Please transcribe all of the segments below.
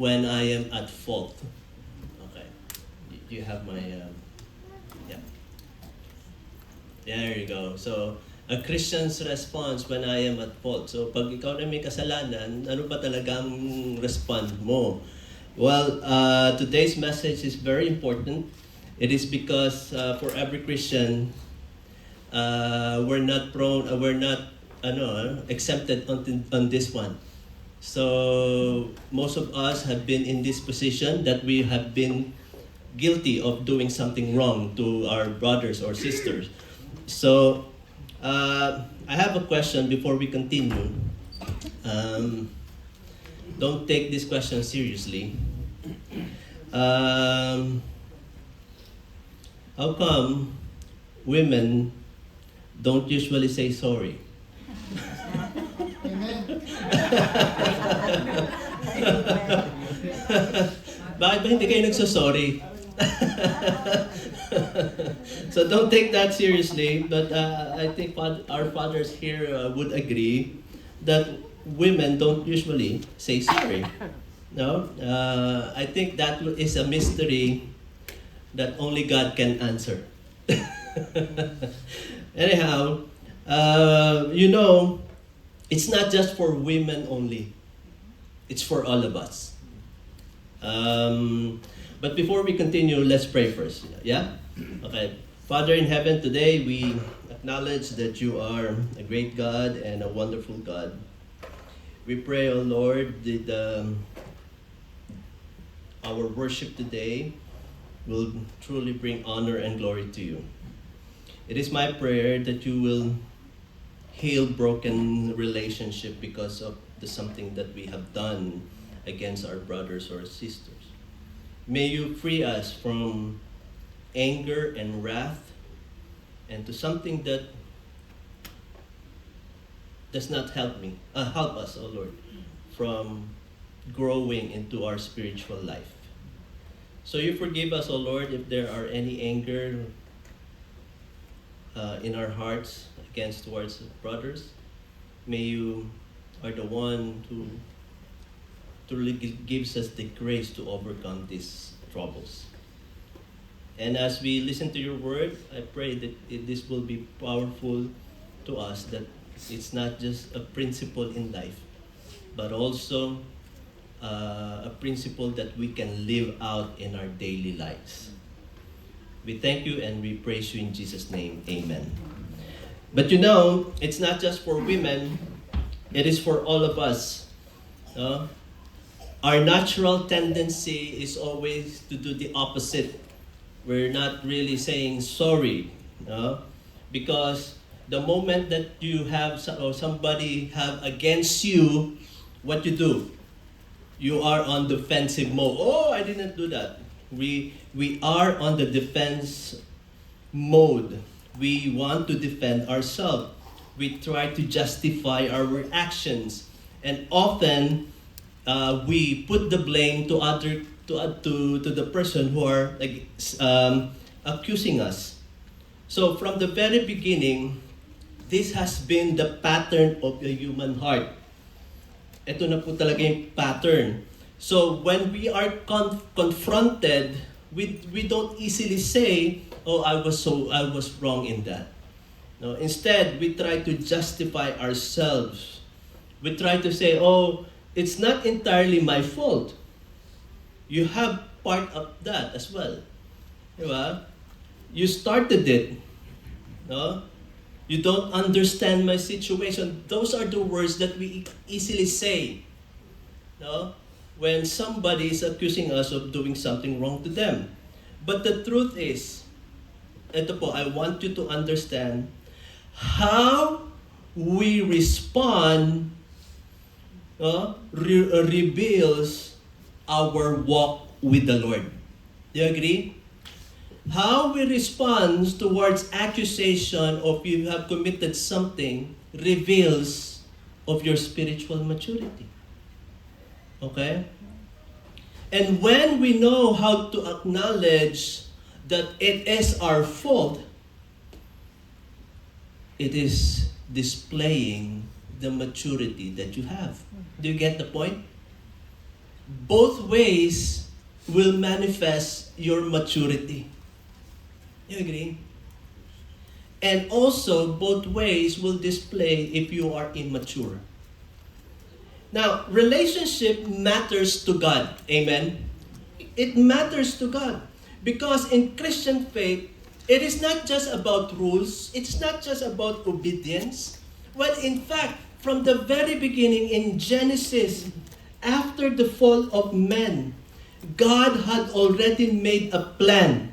when I am at fault. Okay. You have my, yeah. There you go. So, a Christian's response when I am at fault. So, pag ikaw na may kasalanan, ano ba talagang respond mo? Well, today's message is very important. It is because for every Christian, we're not exempted on this one. So most of us have been in this position that we have been guilty of doing something wrong to our brothers or sisters. So I have a question before we continue. Don't take this question seriously. How come women don't usually say sorry? Bakit ba hindi kayo nagsasorry? So don't take that seriously, but I think our fathers here would agree that women don't usually say sorry. No? I think that is a mystery that only God can answer. Anyhow, it's not just for women only. It's for all of us. But before we continue, let's pray first. Yeah? Okay. Father in heaven, today we acknowledge that you are a great God and a wonderful God. We pray, O Lord, that our worship today will truly bring honor and glory to you. It is my prayer that you will heal broken relationship because of something that we have done against our brothers or sisters. May you free us from anger and wrath and to something that does not help us, O Lord, from growing into our spiritual life. So you forgive us, O Lord, if there are any anger in our hearts towards brothers. May you are the one who truly gives us the grace to overcome these troubles. And as we listen to your word, I pray that this will be powerful to us, that it's not just a principle in life, but also a principle that we can live out in our daily lives. We thank you and we praise you in Jesus' name. Amen. But it's not just for women, it is for all of us. Our natural tendency is always to do the opposite. We're not really saying sorry, because the moment that you have or somebody have against you, what you do? You are on defensive mode. Oh, I didn't do that. We are on the defense mode. We want to defend ourselves. We try to justify our actions, and often we put the blame to the person who are accusing us. So from the very beginning, this has been the pattern of the human heart. Ito na po talaga yung pattern. So when we are confronted, we don't easily say, "Oh, I was wrong in that." No, instead, we try to justify ourselves. We try to say, "Oh, it's not entirely my fault. You have part of that as well." Diba? You started it. No? You don't understand my situation. Those are the words that we easily say. No? When somebody is accusing us of doing something wrong to them. But the truth is, ito po, I want you to understand how we respond reveals our walk with the Lord. Do you agree? How we respond towards accusation of you have committed something reveals of your spiritual maturity. Okay? And when we know how to acknowledge that it is our fault, it is displaying the maturity that you have. Do you get the point? both ways will manifest your maturity. You agree? And also, both ways will display if you are immature. Now, relationship matters to God. Amen? It matters to God. Because in Christian faith, it is not just about rules. It's not just about obedience. Well, in fact, from the very beginning in Genesis, after the fall of man, God had already made a plan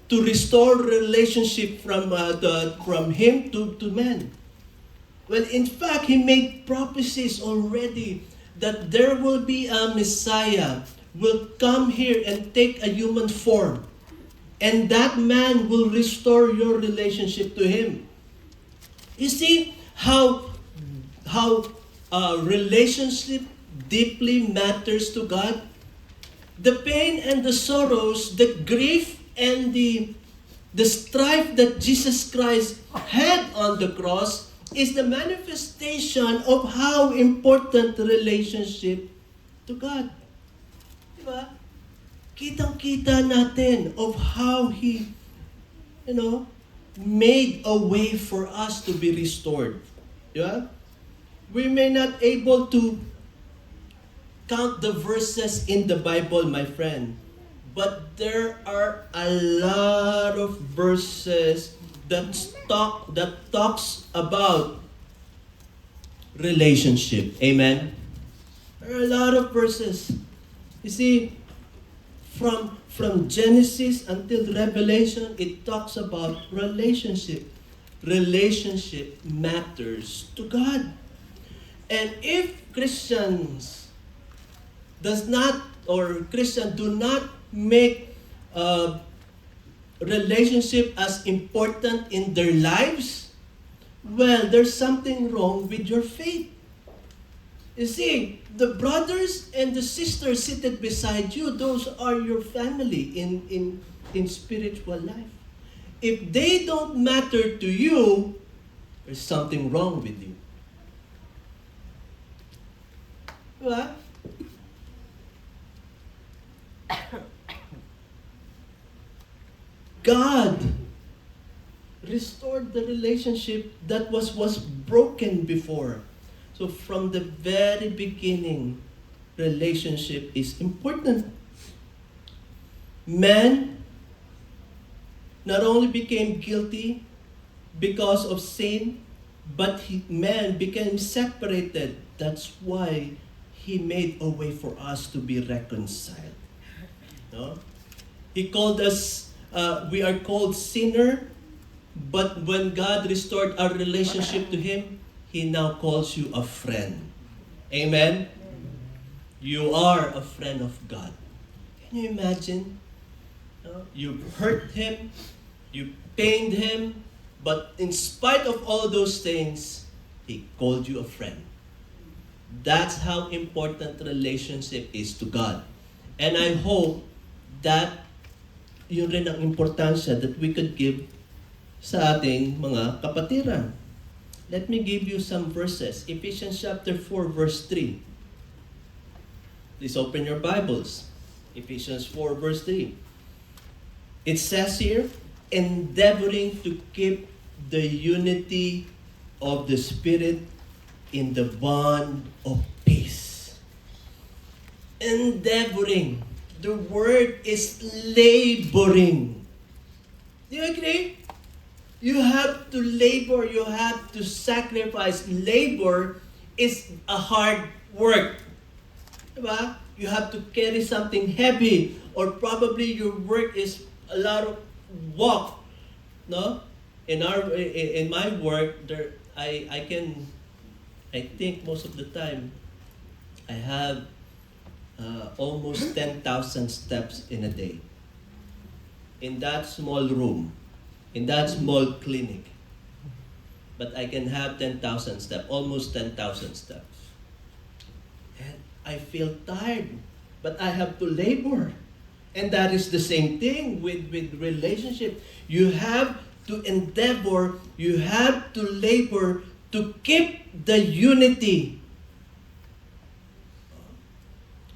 to restore relationship from him to man. Well, in fact, he made prophecies already that there will be a Messiah will come here and take a human form. And that man will restore your relationship to him. You see how relationship deeply matters to God? The pain and the sorrows, the grief and the strife that Jesus Christ had on the cross is the manifestation of how important the relationship to God. Diba? Kitang-kita natin of how He, made a way for us to be restored. Yeah? We may not able to count the verses in the Bible, my friend, but there are a lot of verses that talks about relationship. Amen? There are a lot of verses. You see, from Genesis until Revelation, it talks about relationship. Relationship matters to God. And if Christians do not make relationship as important in their lives, well, there's something wrong with your faith. You see, the brothers and the sisters seated beside you, those are your family in spiritual life. If they don't matter to you, there's something wrong with you. Diba? God restored the relationship that was broken before. So from the very beginning, relationship is important. Man not only became guilty because of sin, but man became separated. That's why He made a way for us to be reconciled. No? He called us, we are called sinner, but when God restored our relationship to Him, He now calls you a friend. Amen? You are a friend of God. Can you imagine? You hurt Him, you pained Him, but in spite of all those things, He called you a friend. That's how important relationship is to God. And I hope that yun rin ang importansya that we could give sa ating mga kapatiran. Let me give you some verses. Ephesians chapter 4, verse 3. Please open your Bibles. Ephesians 4, verse 3. It says here, endeavoring to keep the unity of the Spirit in the bond of peace. Endeavoring. The word is laboring. Do you agree? You have to labor, you have to sacrifice. Labor is a hard work. Diba? You have to carry something heavy, or probably your work is a lot of walk. No? In my work, I think most of the time, I have almost 10,000 steps in a day. In that small room, in that small clinic. But I can have 10,000 steps, almost 10,000 steps. And I feel tired, but I have to labor. And that is the same thing with relationship. You have to endeavor, you have to labor to keep the unity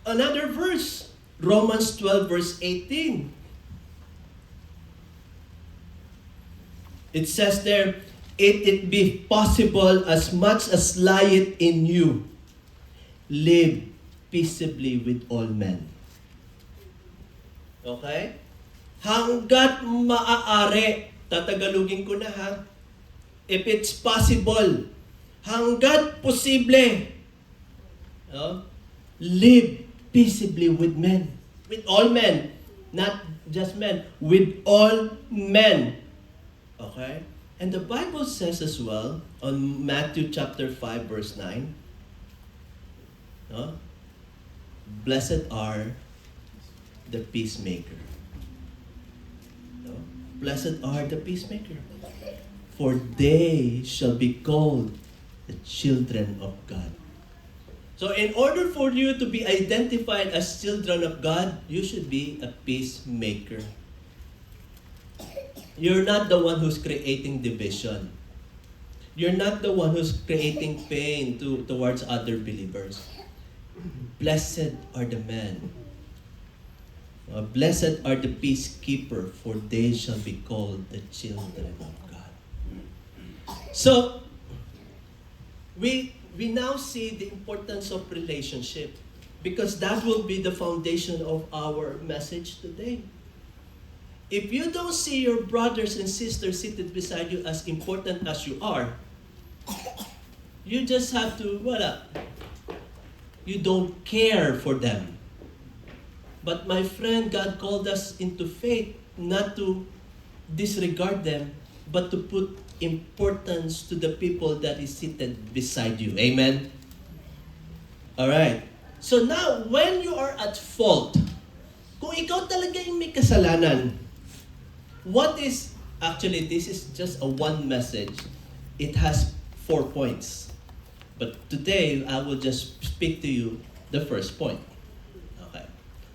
Another verse, Romans 12 verse 18. It says there, it be possible as much as lieth in you, live peaceably with all men. Okay? Hanggat maaari, tatagalugin ko na ha, if it's possible, hanggat posible, live peaceably with men. With all men. Not just men. With all men. Okay? And the Bible says as well, on Matthew chapter 5 verse 9, blessed are the peacemaker. Blessed are the peacemaker, for they shall be called the children of God. So in order for you to be identified as children of God, you should be a peacemaker. You're not the one who's creating division. You're not the one who's creating pain towards other believers. Blessed are the men. Blessed are the peacekeeper, for they shall be called the children of God. So, we now see the importance of relationship, because that will be the foundation of our message today. If you don't see your brothers and sisters seated beside you as important as you are, you just have to, you don't care for them. But my friend, God called us into faith not to disregard them, but to put importance to the people that is seated beside you. Amen? Alright. So now, when you are at fault, kung ikaw talaga yung may kasalanan, actually, this is just a one message. It has 4 points. But today, I will just speak to you the first point.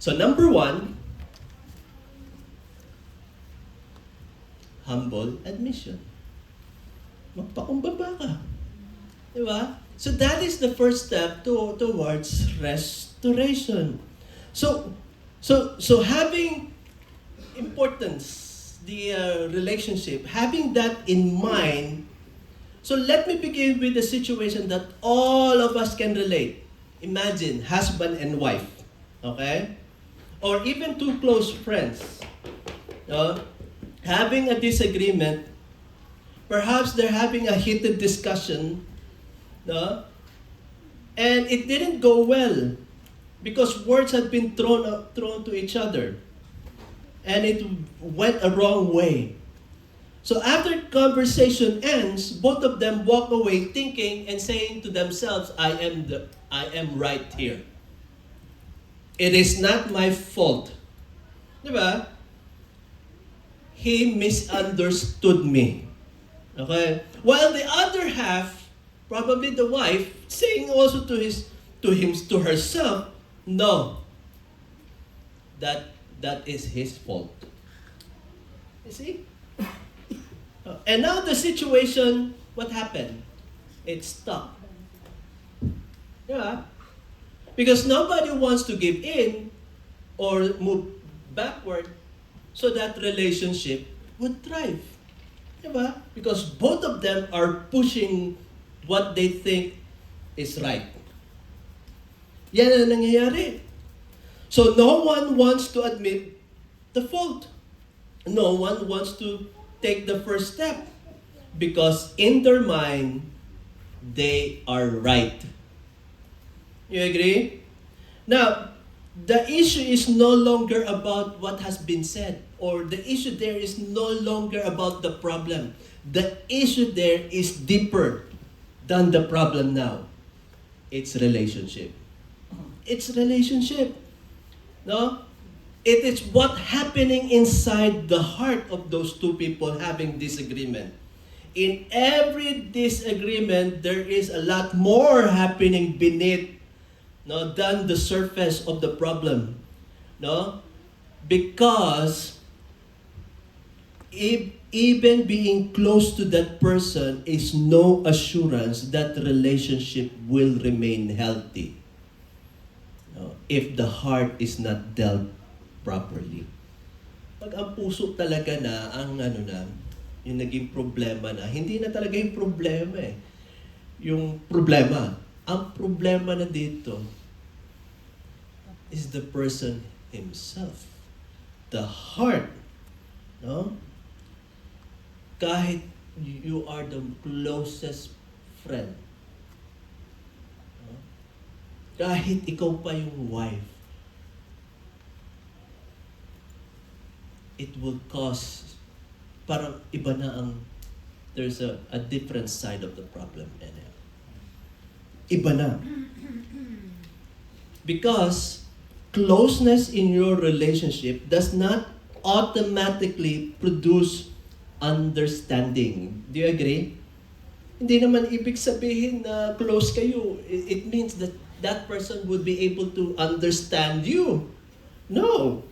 So number 1, humble admission. Magpakumbaba ka. Diba? So that is the first step towards restoration. So having importance, the relationship, having that in mind, so let me begin with a situation that all of us can relate. Imagine husband and wife. Okay? Or even two close friends, having a disagreement, perhaps they're having a heated discussion, and it didn't go well because words had been thrown to each other, and it went a wrong way. So after conversation ends, both of them walk away thinking and saying to themselves, I am right here. It is not my fault. Diba? He misunderstood me. Okay? While the other half, probably the wife, saying also to herself, no, that is his fault. You see? And now the situation, what happened? It stopped. Yeah. Because nobody wants to give in or move backward so that relationship would thrive. Diba? Because both of them are pushing what they think is right. Yan ang nangyayari. So no one wants to admit the fault. No one wants to take the first step because in their mind, they are right. You agree? Now, the issue is no longer about what has been said, or the issue there is no longer about the problem. The issue there is deeper than the problem now. It's relationship. It's relationship. No? It is what happening inside the heart of those two people having disagreement. In every disagreement, there is a lot more happening beneath than the surface of the problem. Because even being close to that person is no assurance that the relationship will remain healthy. No? If the heart is not dealt properly. Pag ang puso talaga na, ang yung naging problema na, hindi na talaga yung problema eh. Yung problema. Ang problema na dito is the person himself. The heart. No? Kahit you are the closest friend. No? Kahit ikaw pa yung wife, it will cause, parang iba na ang, there's a different side of the problem. Iba na. Because closeness in your relationship does not automatically produce understanding. Do you agree? Hindi naman ibig sabihin na close kayo. It means that that person would be able to understand you. No.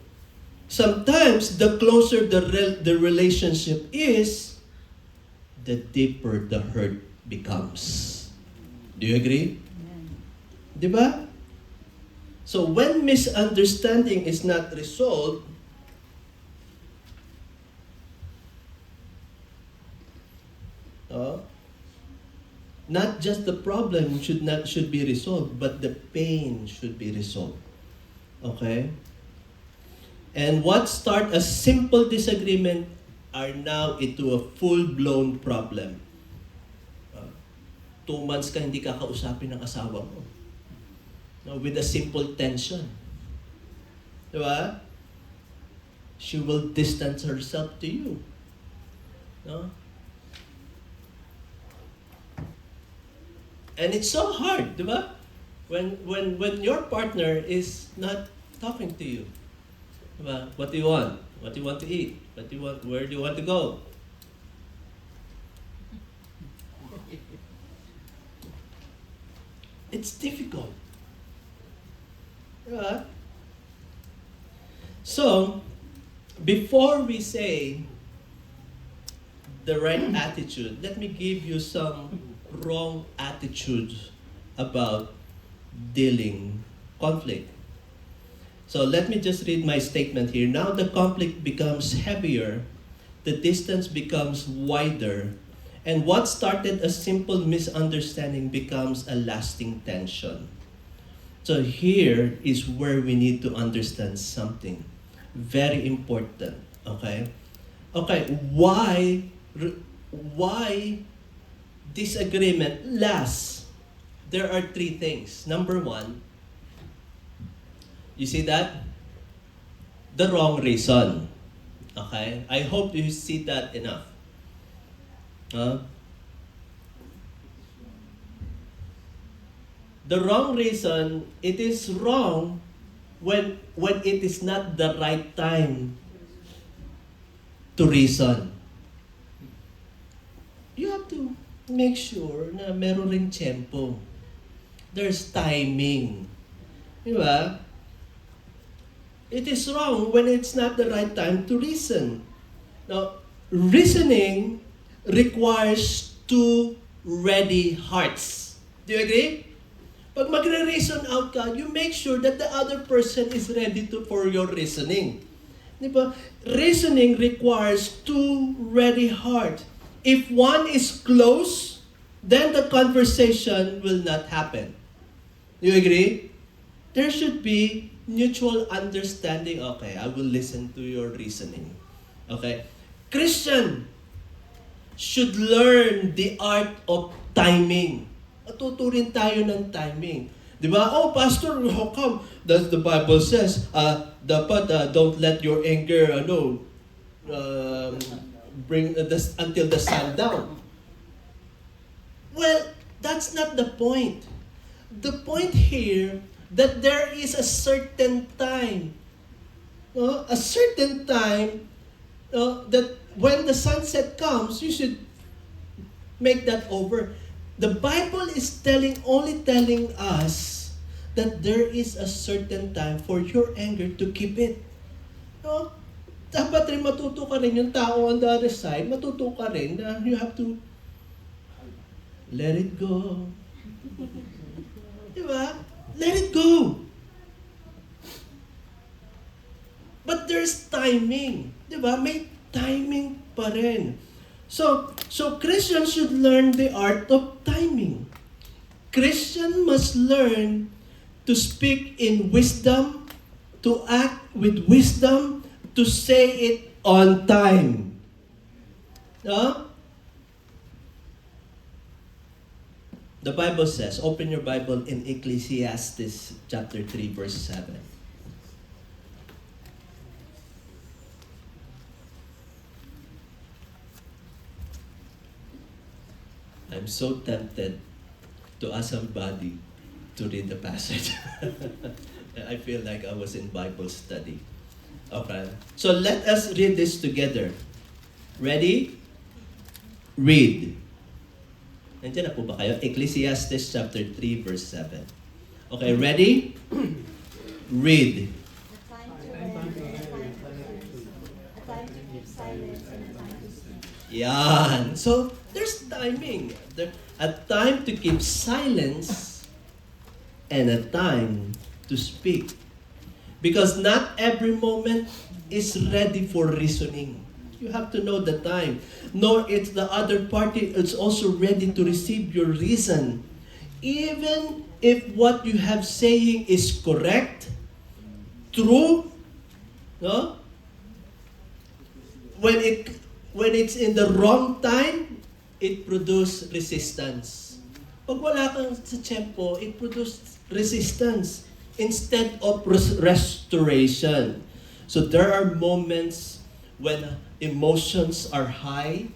Sometimes, the closer the relationship is, the deeper the hurt becomes. Do you agree? Diba? So, when misunderstanding is not resolved, not just the problem should be resolved, but the pain should be resolved. Okay? And what start as simple disagreement are now into a full-blown problem. 2 months ka hindi kakausapin ng asawa mo. No, with a simple tension. Diba? She will distance herself to you. No? And it's so hard, diba? When your partner is not talking to you. Diba? What do you want? What do you want to eat? What do you want? Where do you want to go? It's difficult. Diba? So, before we say the right attitude, let me give you some wrong attitudes about dealing conflict. So let me just read my statement here. Now the conflict becomes heavier, the distance becomes wider, and what started a simple misunderstanding becomes a lasting tension. So here is where we need to understand something very important. Okay? Okay, why disagreement lasts? There are 3 things. Number 1, you see that? The wrong reason. Okay? I hope you see that enough. The wrong reason, it is wrong when it is not the right time to reason. You have to make sure na meron ring tempo. There's timing. Diba? It is wrong when it's not the right time to reason. Now, reasoning requires 2 ready hearts. Do you agree? Pag magre-reason out ka, you make sure that the other person is ready for your reasoning. Diba? Reasoning requires 2 ready hearts. If one is close, then the conversation will not happen. Do you agree? There should be mutual understanding. Okay, I will listen to your reasoning. Okay? Christian should learn the art of timing. Matuturin tayo ng timing. Di ba? Oh, Pastor, how come? The Bible says, dapat don't let your anger, bring until the sundown. Well, that's not the point. The point here that there is a certain time, a certain time that when the sunset comes, you should make that over. The Bible is only telling us that there is a certain time for your anger to keep it. No? Dapat rin matuto ka rin yung tao on the other side, matuto ka rin na you have to let it go. Diba? Let it go. But there's timing. Di ba? May timing pa rin. So Christians should learn the art of timing. Christian must learn to speak in wisdom, to act with wisdom, to say it on time. No? The Bible says, open your Bible in Ecclesiastes chapter 3, verse 7. I'm so tempted to ask somebody to read the passage. I feel like I was in Bible study. Okay. So let us read this together. Ready? Read. Nandiyan na po ba kayo? Ecclesiastes chapter 3, verse 7. Okay, ready? Read. Yan. So, there's timing. A time to keep silence and a time to speak. Because not every moment is ready for reasoning. You have to know the time. Nor it's the other party is also ready to receive your reason. Even if what you have saying is correct, true, no? When it's in the wrong time, it produces resistance. Pag wala kang sa tiyempo, it produces resistance instead of restoration. So there are moments when emotions are high,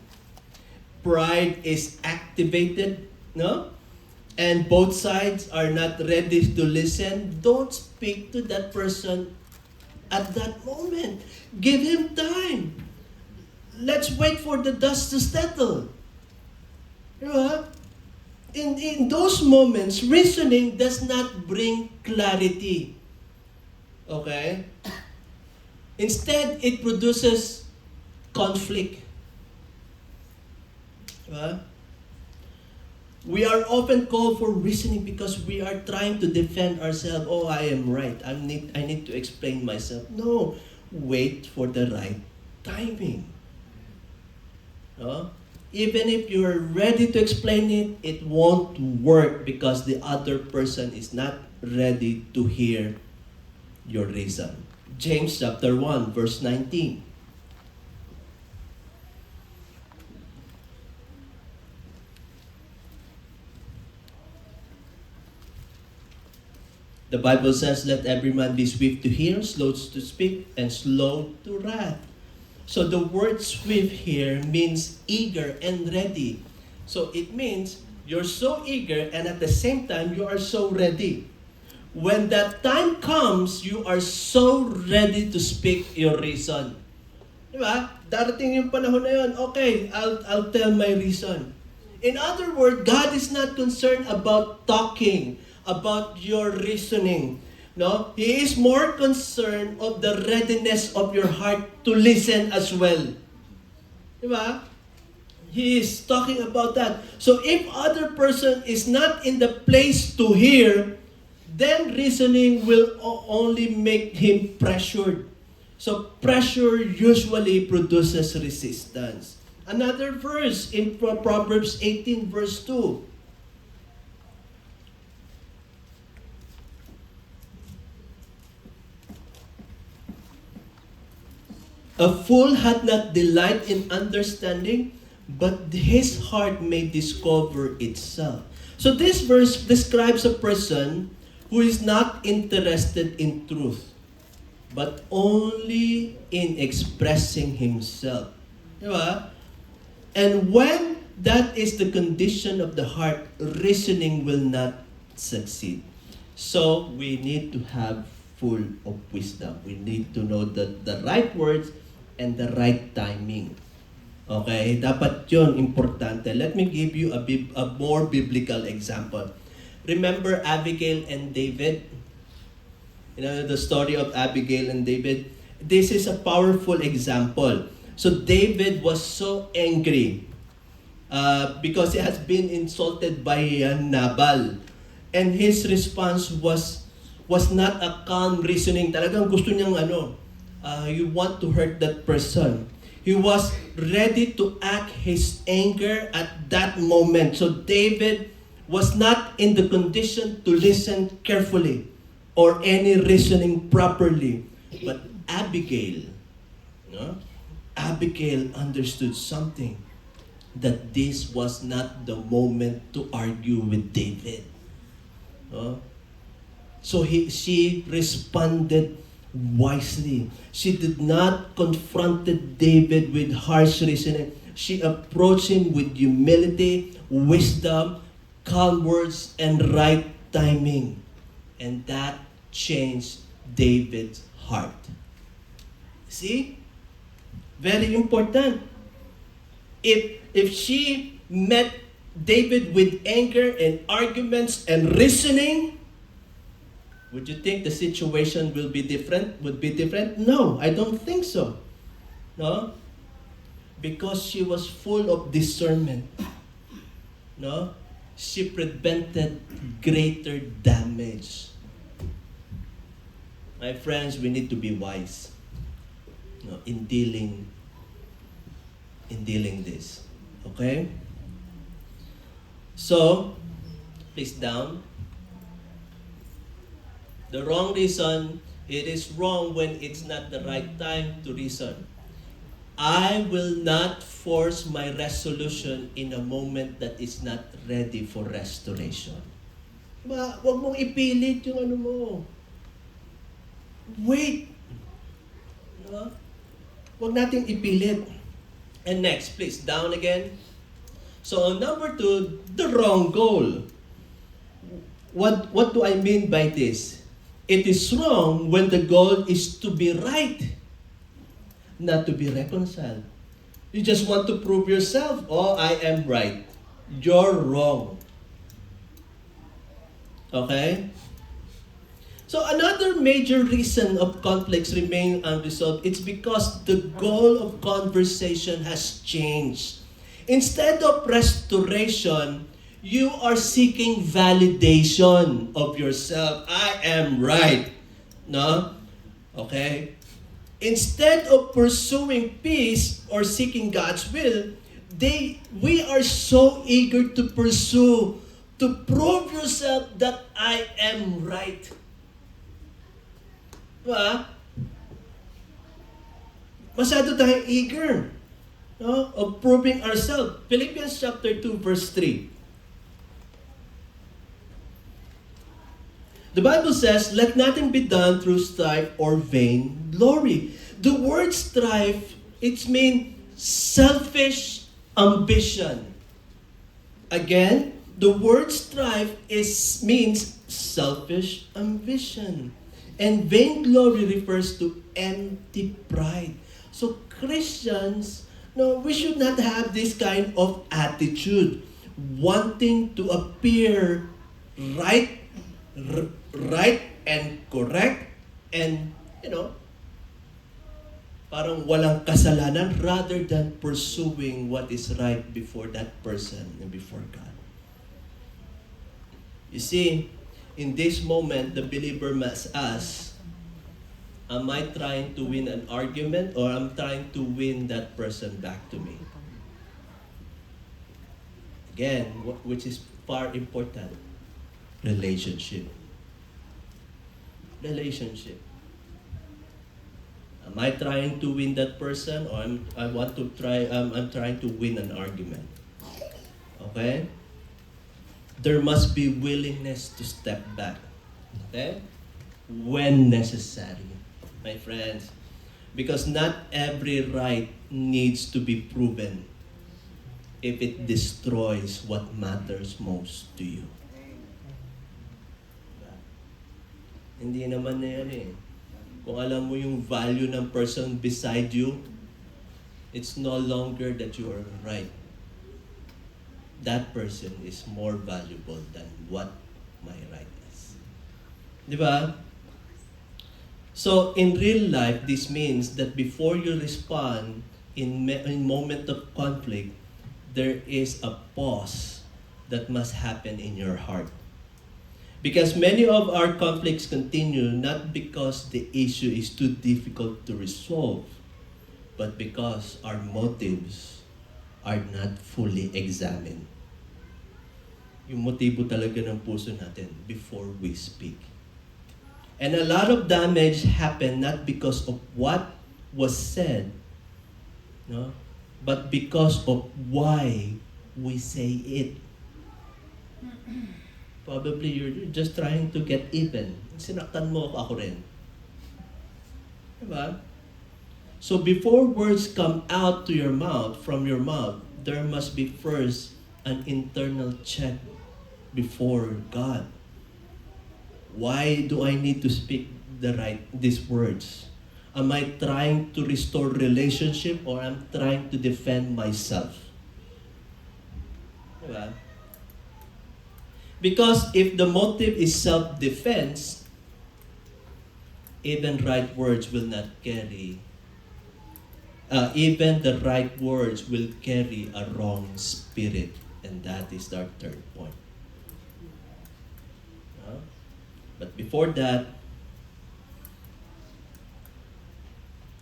pride is activated, no? And both sides are not ready to listen. Don't speak to that person at that moment. Give him time. Let's wait for the dust to settle. Diba? In those moments, reasoning does not bring clarity. Okay? Instead, it produces conflict. Diba? We are often called for reasoning because we are trying to defend ourselves. Oh, I am right. I need to explain myself. No. Wait for the right timing. No? Even if you're ready to explain it, it won't work because the other person is not ready to hear your reason. James chapter 1, verse 19. The Bible says, let every man be swift to hear, slow to speak, and slow to wrath. So the word swift here means eager and ready. So it means you're so eager and at the same time you are so ready. When that time comes, you are so ready to speak your reason. Diba? Darating yung panahon na yun, okay, I'll tell my reason. In other words, God is not concerned about talking, about your reasoning. No? He is more concerned of the readiness of your heart to listen as well. Diba? He is talking about that. So if other person is not in the place to hear, then reasoning will only make him pressured. So pressure usually produces resistance. Another verse in Proverbs 18 verse 2. A fool hath not delight in understanding, but his heart may discover itself. So this verse describes a person who is not interested in truth, but only in expressing himself. Diba? And when that is the condition of the heart, reasoning will not succeed. So we need to have full of wisdom. We need to know the right words and the right timing. Okay? Dapat yun, importante. Let me give you a more biblical example. Remember Abigail and David? You know, the story of Abigail and David? This is a powerful example. So David was so angry because he has been insulted by Nabal. And his response was not a calm reasoning. Talagang gusto niyang you want to hurt that person. He was ready to act his anger at that moment. So David was not in the condition to listen carefully or any reasoning properly. But Abigail, no? Abigail understood something, that this was not the moment to argue with David. No? So she responded wisely. She did not confront David with harsh reasoning. She approached him with humility, wisdom, calm words, and right timing. And that changed David's heart. See? Very important. If she met David with anger and arguments and reasoning, would you think the situation will be different? Would be different? No, I don't think so. No? Because she was full of discernment. No? She prevented greater damage. My friends, we need to be wise, no, in dealing this. Okay? So, please down. The wrong reason, it is wrong when it's not the right time to reason. I will not force my resolution in a moment that is not ready for restoration. Diba? Huwag mong ipilit yung ano mo. Wait. Diba? Huwag nating ipilit. And next, please, down again. So, number 2, the wrong goal. What do I mean by this? It is wrong when the goal is to be right, not to be reconciled. You just want to prove yourself, oh, I am right. You're wrong. Okay? So another major reason of conflicts remain unresolved, it's because the goal of conversation has changed. Instead of restoration, you are seeking validation of yourself. I am right. No? Okay? Instead of pursuing peace or seeking God's will, we are so eager to pursue, to prove yourself that I am right. Diba? Masyado tayong eager, no, of proving ourselves. Philippians chapter 2 verse 3. The Bible says, let nothing be done through strife or vain glory. The word strife, it means selfish ambition. Again, the word strife means selfish ambition. And vainglory refers to empty pride. So Christians, no, we should not have this kind of attitude, wanting to appear right and correct, and parang walang kasalanan, rather than pursuing what is right before that person and before God. You see, in this moment, the believer must ask, am I trying to win an argument, or am I trying to win that person back to me? Again, which is far important, relationship. Relationship. Am I trying to win that person, or I'm trying to win an argument? Okay? There must be willingness to step back. Okay? When necessary, my friends. Because not every right needs to be proven if it destroys what matters most to you. Hindi naman na yan eh. Kung alam mo yung value ng person beside you, it's no longer that you are right. That person is more valuable than what my right is. Di ba? So, in real life, this means that before you respond in moment of conflict, there is a pause that must happen in your heart. Because many of our conflicts continue not because the issue is too difficult to resolve, but because our motives are not fully examined. Yung motibo talaga ng puso natin before we speak. And a lot of damage happened not because of what was said, no, but because of why we say it. Probably you're just trying to get even. Sinaktan mo ako rin. Diba? So before words come out to your mouth, from your mouth, there must be first an internal check before God. Why do I need to speak these words? Am I trying to restore relationship or I'm trying to defend myself? Diba? Because if the motive is self-defense, even right words will not carry. Even the right words will carry a wrong spirit, and that is our third point. But before that,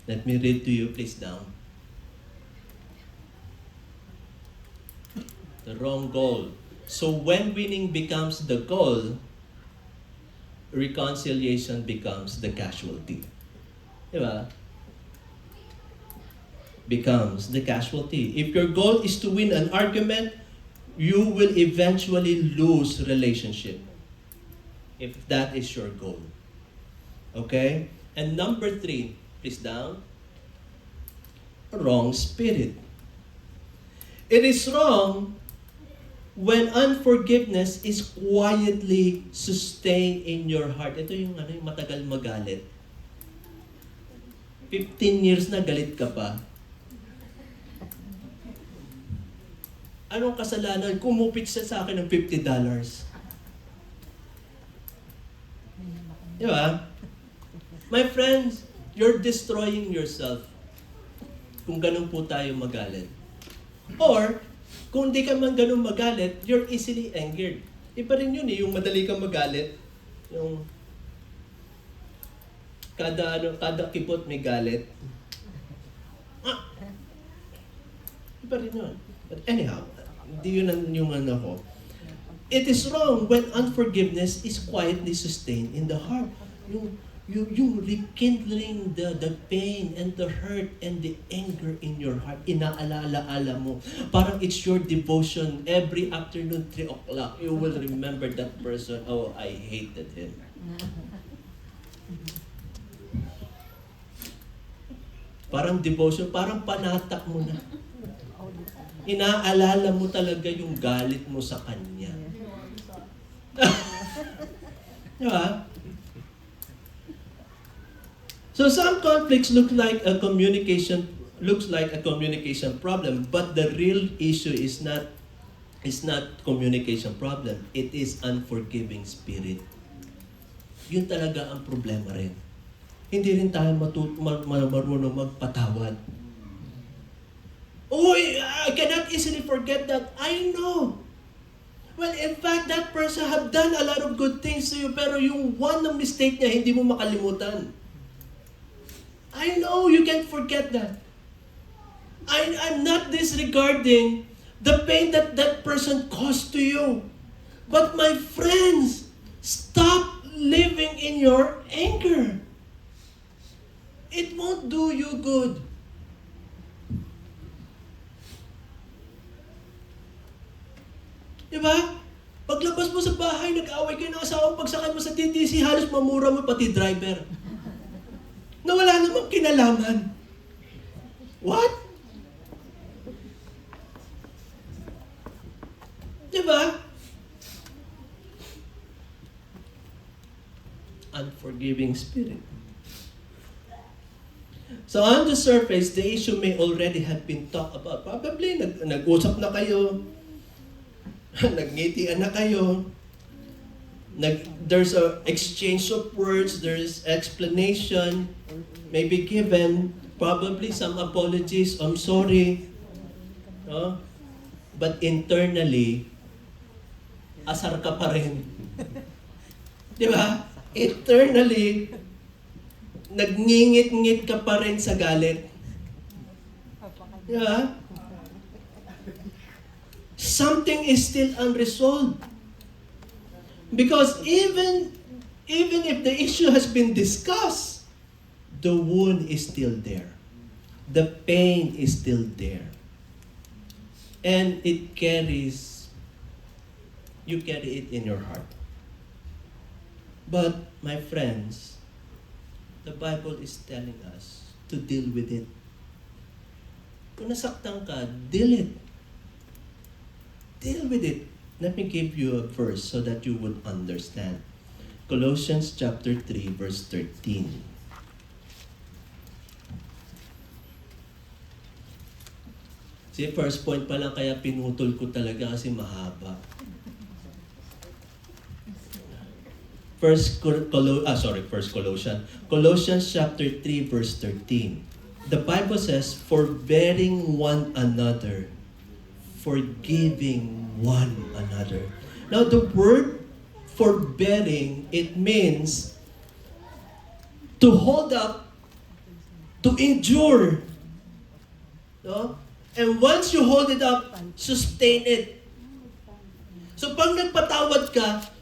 let me read to you, please down. The wrong goal. So when winning becomes the goal, reconciliation becomes the casualty. Diba? Becomes the casualty. If your goal is to win an argument, you will eventually lose relationship. If that is your goal. Okay? And number 3, please down. A wrong spirit. It is wrong when unforgiveness is quietly sustained in your heart. Ito yung yung matagal magalit. 15 years na galit ka pa. Anong kasalanan? Kumupit siya sa akin ng $50. Di ba? My friends, you're destroying yourself kung ganun po tayo magalit. Or, kung di ka man ganun magalit, you're easily angered. Iba rin yun yung madali kang magalit. Yung kada kipot may galit. Iba rin yun. But anyhow, hindi yun yung ko. It is wrong when unforgiveness is quietly sustained in the heart. Yung rekindling the pain and the hurt and the anger in your heart, inaalala mo. Parang it's your devotion. Every afternoon, 3 o'clock, you will remember that person. Oh, I hated him. Parang devotion, parang panatak mo na. Inaalala mo talaga yung galit mo sa kanya. Diba? So some conflicts looks like a communication problem, but the real issue is not communication problem. It is unforgiving spirit. Yun talaga ang problema rin. Hindi rin tayo marunong magpatawad. Oh, I cannot easily forget that. I know. Well, in fact, that person have done a lot of good things to you, pero yung one na mistake niya, hindi mo makalimutan. I know you can't forget that. I'm not disregarding the pain that person caused to you. But my friends, stop living in your anger. It won't do you good. Diba? Paglabas mo sa bahay, nag-away kayo ng asawa, pagsakay mo sa TTC, halos mamura mo pati driver. Na wala namang kinalaman. What? Diba? Unforgiving spirit. So on the surface, the issue may already have been talked about. Probably nag-usap na kayo, nagngitian na kayo, there's a exchange of words, there's explanation, maybe given, probably some apologies, I'm sorry. No? But internally, asar ka pa rin. Di ba? Eternally, nagngingit-ngit ka pa rin sa galit. Di ba? Something is still unresolved. Because even if the issue has been discussed, the wound is still there. The pain is still there. And you carry it in your heart. But, my friends, the Bible is telling us to deal with it. Kung nasaktan ka, deal it. Deal with it. Let me give you a verse so that you would understand. Colossians chapter 3, verse 13. See, first point pa lang kaya pinutol ko talaga kasi mahaba. First Colossians. Colossians chapter 3, verse 13. The Bible says, forbearing one another, forgiving one another. Now, the word forbearing, it means to hold up, to endure. No? And once you hold it up, sustain it. So, pag nagpatawad ka,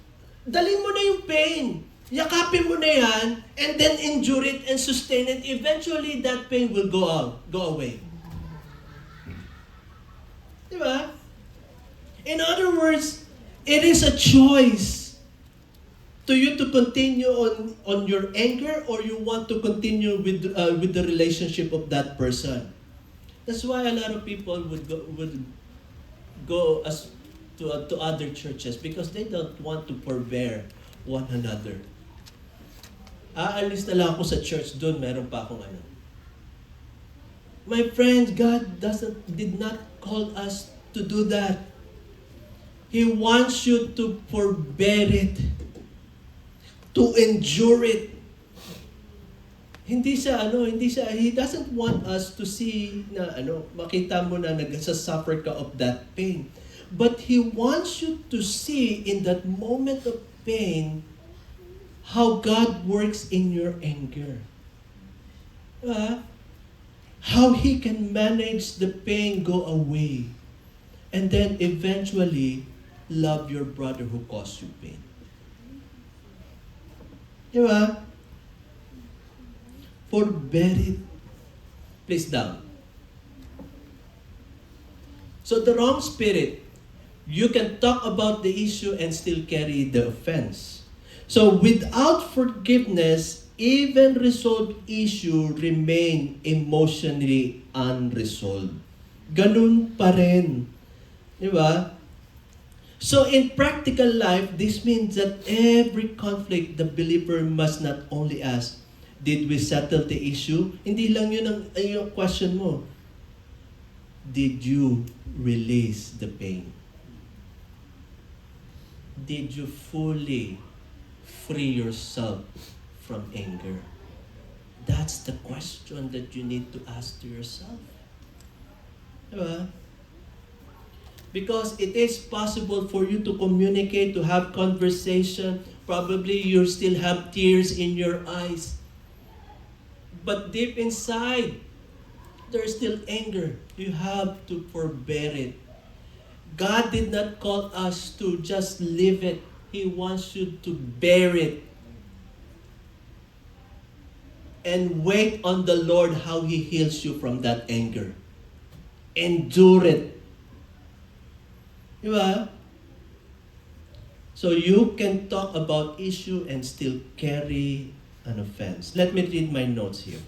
dalhin mo na yung pain. Yakapin mo na yan, and then endure it and sustain it. Eventually, that pain will go away. Diba? In other words, it is a choice to you to continue on your anger, or you want to continue with the relationship of that person. That's why a lot of people would go as to other churches because they don't want to forbear one another. Aalis na lang ako sa church, doon meron pa akong ano. My friends, God did not call us to do that. He wants you to forbear it, to endure it. He doesn't want us to see na makita mo na nagsasuffer ka of that pain. But He wants you to see in that moment of pain how God works in your anger. How He can manage the pain go away. And then eventually, love your brother who caused you pain. Diba? Forbear it. Please down. So the wrong spirit, you can talk about the issue and still carry the offense. So without forgiveness, even resolved issue remain emotionally unresolved. Ganun pa rin. Di ba? So in practical life, this means that every conflict, the believer must not only ask, did we settle the issue? Hindi lang yun ang question mo. Did you release the pain? Did you fully free yourself from anger? That's the question that you need to ask to yourself. Diba? Because it is possible for you to communicate, to have conversation. Probably you still have tears in your eyes. But deep inside, there's still anger. You have to forbear it. God did not call us to just live it. He wants you to bear it. And wait on the Lord how He heals you from that anger. Endure it. Diba? So you can talk about issue and still carry an offense. Let me read my notes here.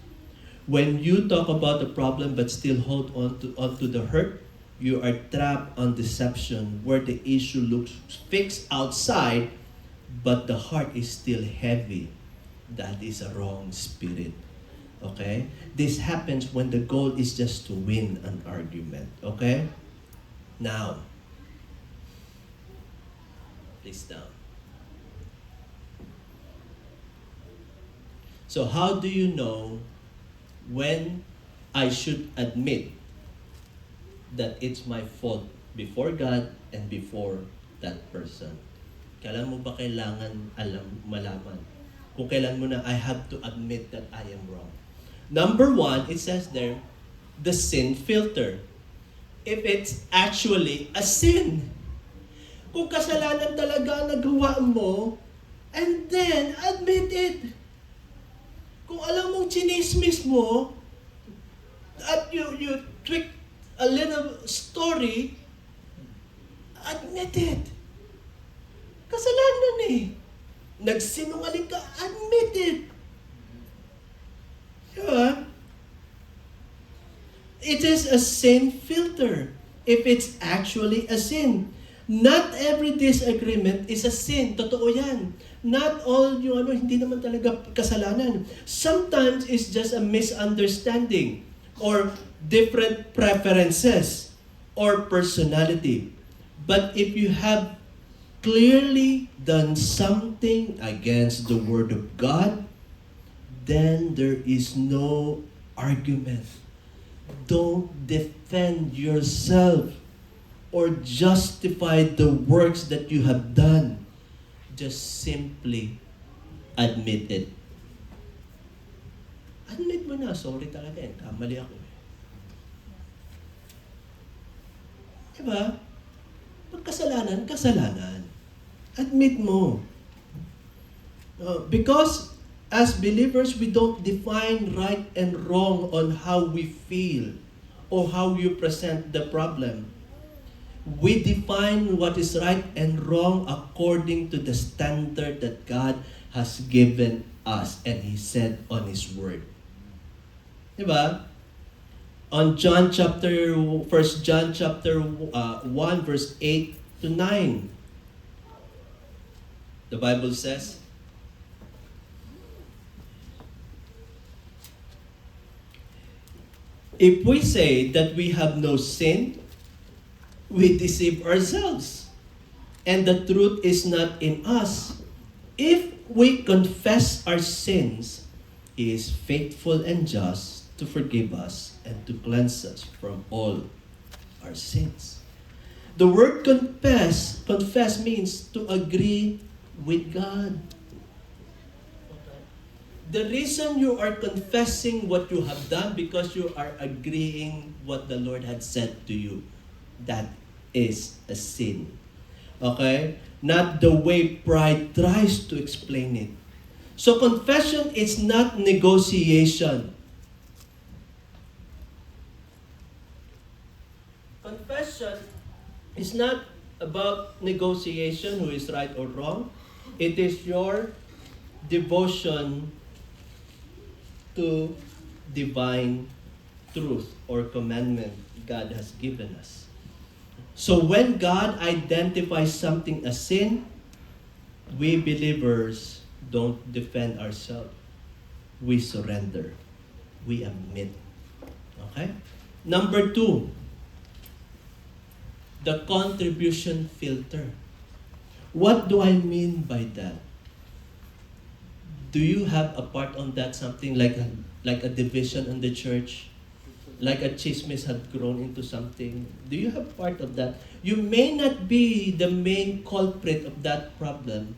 When you talk about the problem but still hold on to the hurt, you are trapped on deception where the issue looks fixed outside, but the heart is still heavy. That is a wrong spirit. Okay? This happens when the goal is just to win an argument. Okay? Now, please down. So how do you know when I should admit that it's my fault before God and before that person? Kailan mo ba kailangan malaman? Kung kailan mo na, I have to admit that I am wrong. Number 1, it says there, the sin filter. If it's actually a sin. Kung kasalanan talaga ang nagawa mo, and then, admit it. Kung alam mong chinismis mo, at you tweak a little story, admit it. Kasalanan eh. Nagsinungaling ka, admit it. Diba? It is a sin filter if it's actually a sin. Not every disagreement is a sin. Totoo yan. Not all hindi naman talaga kasalanan. Sometimes it's just a misunderstanding or different preferences or personality. But if you have clearly done something against the Word of God, then there is no argument. Don't defend yourself or justify the works that you have done. Just simply admit it. Admit mo na, sorry talaga eh, kamali ako eh. Diba? Pag kasalanan, kasalanan. Admit mo. Because as believers, we don't define right and wrong on how we feel or how you present the problem. We define what is right and wrong according to the standard that God has given us and He said on His Word. Diba? On 1 John chapter 1 verse 8 to 9, the Bible says, if we say that we have no sin, we deceive ourselves, and the truth is not in us. If we confess our sins, He is faithful and just to forgive us and to cleanse us from all our sins. The word confess means to agree with God. The reason you are confessing what you have done because you are agreeing what the Lord had said to you. That is a sin. Okay? Not the way pride tries to explain it. So confession is not negotiation. Confession is not about negotiation, who is right or wrong. It is your devotion to divine truth or commandment God has given us. So when God identifies something as sin, we believers don't defend ourselves. We surrender. We admit. Okay? Number 2, the contribution filter. What do I mean by that? Do you have a part on that, something like a division in the church? Like a chismis had grown into something? Do you have part of that? You may not be the main culprit of that problem,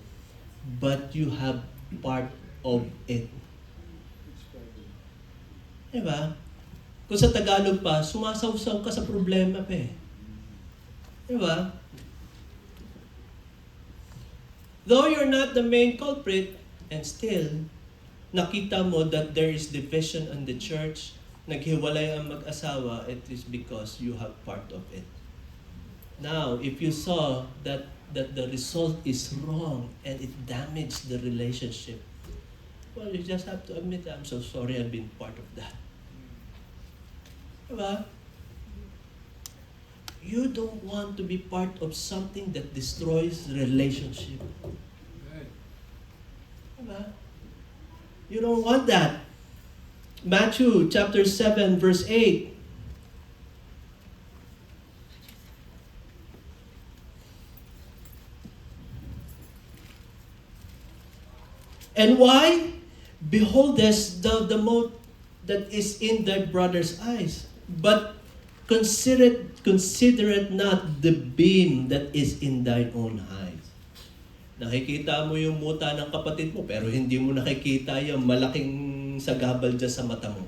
but you have part of it. Diba? Kung sa Tagalog pa, sumasawsaw ka sa problema pa eh. Diba? Though you're not the main culprit, and still, nakita mo that there is division in the church, naghiwalay ang mag-asawa, it is because you have part of it. Now, if you saw that the result is wrong and it damaged the relationship, well, you just have to admit, I'm so sorry I've been part of that. Diba? You don't want to be part of something that destroys relationship. Diba? You don't want that. Matthew chapter 7 verse 8. And why? Beholdest thou the mote that is in thy brother's eyes, but consider it not the beam that is in thine own eyes. Nakikita mo yung muta ng kapatid mo, pero hindi mo nakikita yung malaking sagabal dyan sa mata mo.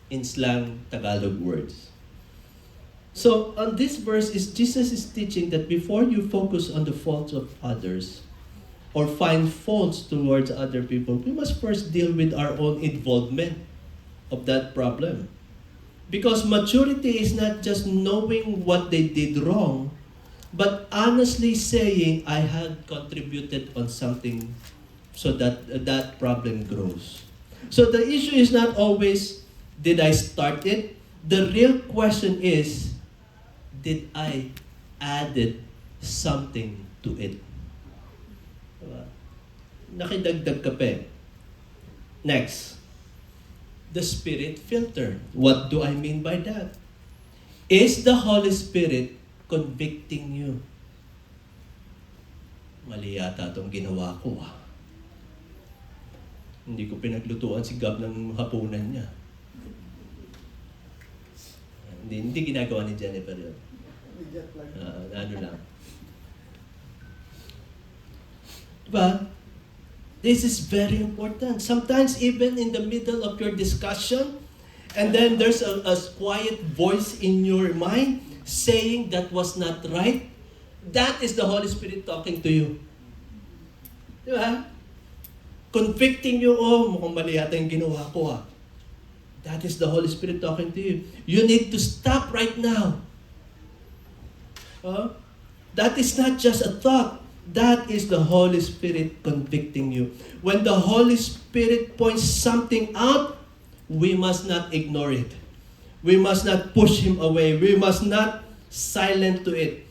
In slang Tagalog words. So, on this verse, Jesus is teaching that before you focus on the faults of others or find faults towards other people, we must first deal with our own involvement of that problem. Because maturity is not just knowing what they did wrong, but honestly saying, I had contributed on something so that that problem grows. So the issue is not always, did I start it? The real question is, did I added something to it? Diba? Nakidagdag ka pa eh. Next, the Spirit filter. What do I mean by that? Is the Holy Spirit convicting you? Mali yata itong ginawa ko. Hindi ko pinaglutuan si Gab ng hapunan niya. Hindi ginagawa ni Jennifer yun. Ano lang. But this is very important. Sometimes even in the middle of your discussion, and then there's a quiet voice in your mind saying that was not right. That is the Holy Spirit talking to you. Diba? Convicting you, mukhang mali yata yung ginawa ko . That is the Holy Spirit talking to you. You need to stop right now. That is not just a thought. That is the Holy Spirit convicting you. When the Holy Spirit points something out, we must not ignore it. We must not push Him away. We must not silent to it.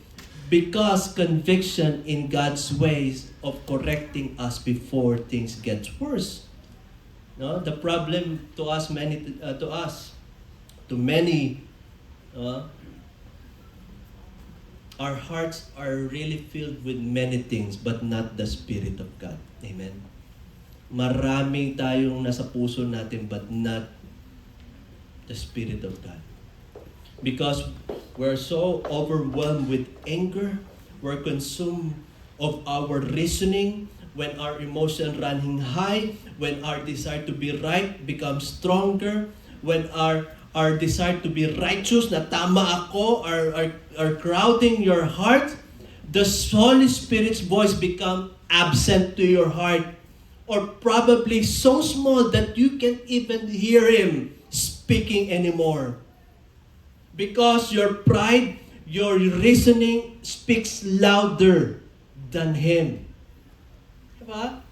Because conviction in God's ways of correcting us before things get worse. No, the problem to us, to many, our hearts are really filled with many things, but not the Spirit of God. Amen. Maraming tayong nasa puso natin, but not the Spirit of God. Because we're so overwhelmed with anger, we're consumed of our reasoning, when our emotion running high, when our desire to be right becomes stronger, when our desire to be righteous, na tama ako, are crowding your heart, the Holy Spirit's voice become absent to your heart, or probably so small that you can't even hear Him speaking anymore. Because your pride, your reasoning speaks louder than Him. Diba?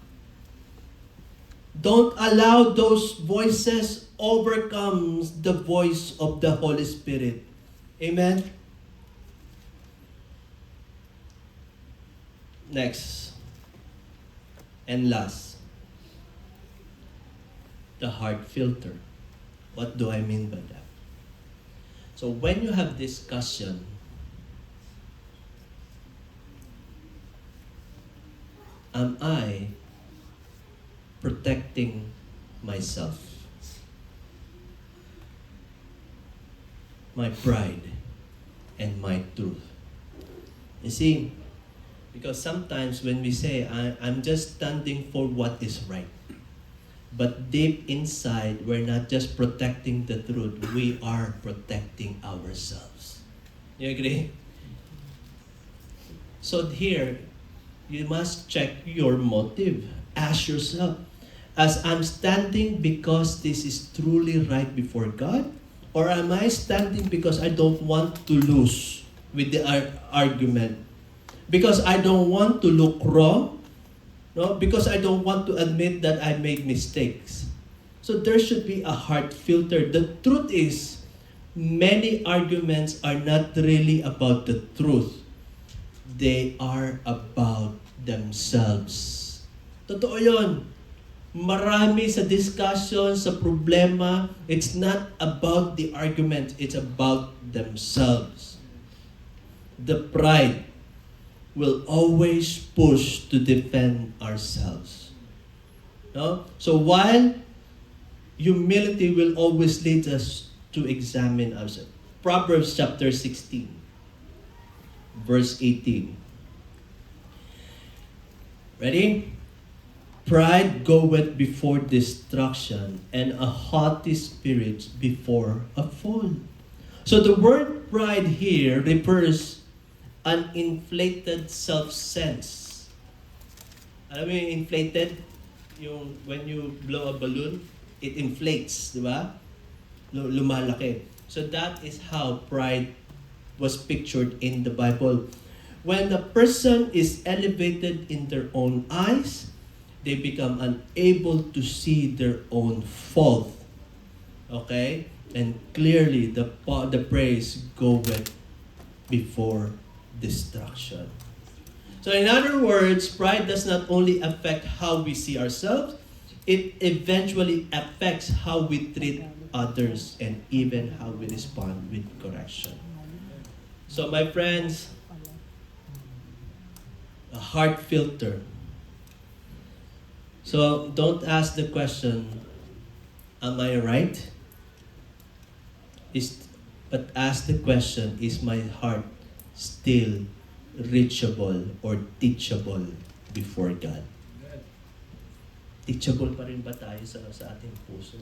Don't allow those voices overcome the voice of the Holy Spirit. Amen? Next. And last. The heart filter. What do I mean by that? So when you have discussion, am I protecting myself, my pride, and my truth? You see, because sometimes when we say, I'm just standing for what is right, but deep inside, we're not just protecting the truth, we are protecting ourselves. You agree? So here, you must check your motive. Ask yourself, as I'm standing because this is truly right before God? Or am I standing because I don't want to lose with the argument? Because I don't want to look wrong? No? Because I don't want to admit that I made mistakes. So there should be a heart filter. The truth is, many arguments are not really about the truth. They are about themselves. Totoo yun. Marami sa discussion, sa problema, it's not about the argument, it's about themselves. The pride will always push to defend ourselves. No? So while humility will always lead us to examine ourselves. Proverbs chapter 16. verse 18. Ready? Pride goeth before destruction, and a haughty spirit before a fall. So the word pride here refers an inflated self-sense. Alam mo yung inflated? Yung when you blow a balloon, it inflates, di ba? Lumalaki. So that is how pride was pictured in the Bible. When a person is elevated in their own eyes, they become unable to see their own fault. Okay? And clearly, the praise goeth before destruction. So in other words, pride does not only affect how we see ourselves, it eventually affects how we treat others and even how we respond with correction. So my friends, a heart filter. So don't ask the question, am I right? But ask the question, is my heart still reachable or teachable before God? Teachable pa rin ba tayo sa ating puso?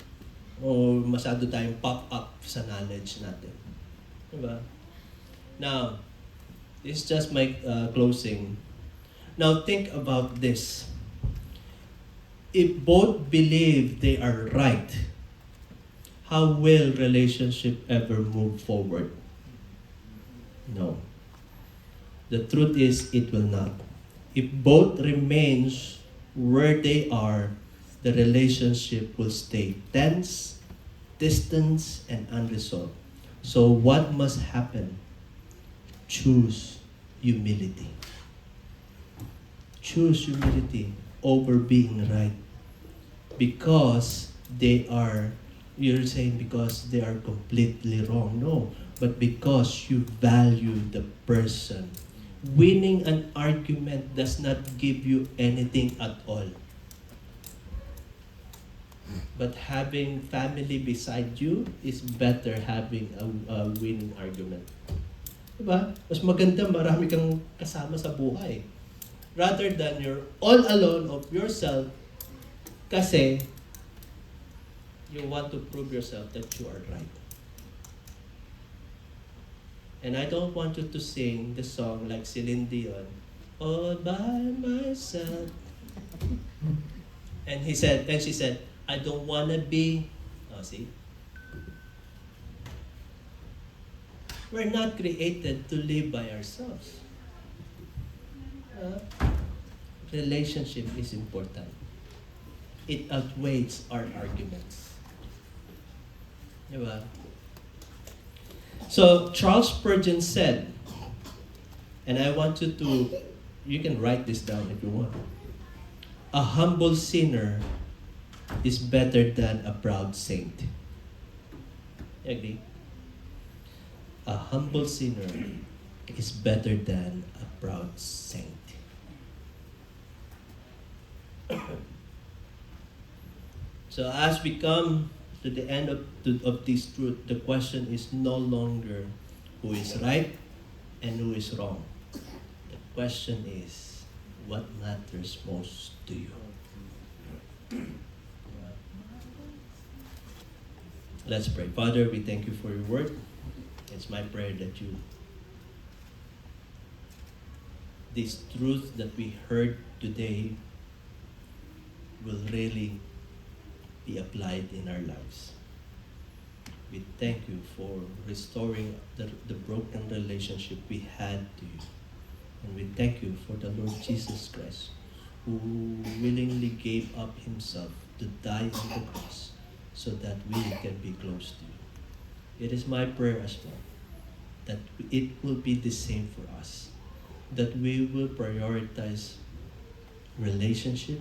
O masyado tayong pop up sa knowledge natin? Diba? Now, this is just my closing. Now think about this. If both believe they are right, how will relationship ever move forward? No. The truth is, it will not. If both remains where they are, the relationship will stay tense, distant, and unresolved. So what must happen? Choose humility. Choose humility over being right. Because you're saying because they are completely wrong. No, but because you value the person. Winning an argument does not give you anything at all. But having family beside you is better having a winning argument. Diba? Mas maganda marami kang kasama sa buhay. Rather than you're all alone of yourself kasi you want to prove yourself that you are right. And I don't want you to sing the song like Celine Dion, all by myself. And she said, I don't wanna be, see? We're not created to live by ourselves. Relationship is important. It outweighs our arguments. Diba? So Charles Spurgeon said, and I want you can write this down if you want. A humble sinner is better than a proud saint. You agree? A humble sinner is better than a proud saint. So as we come to the end of this truth, the question is no longer who is right and who is wrong. The question is, what matters most to you? Let's pray. Father, we thank you for your word. It's my prayer that this truth that we heard today will really be applied in our lives. We thank you for restoring the broken relationship we had to you. And we thank you for the Lord Jesus Christ, who willingly gave up himself to die on the cross so that we can be close to you. It is my prayer as well that it will be the same for us, that we will prioritize relationship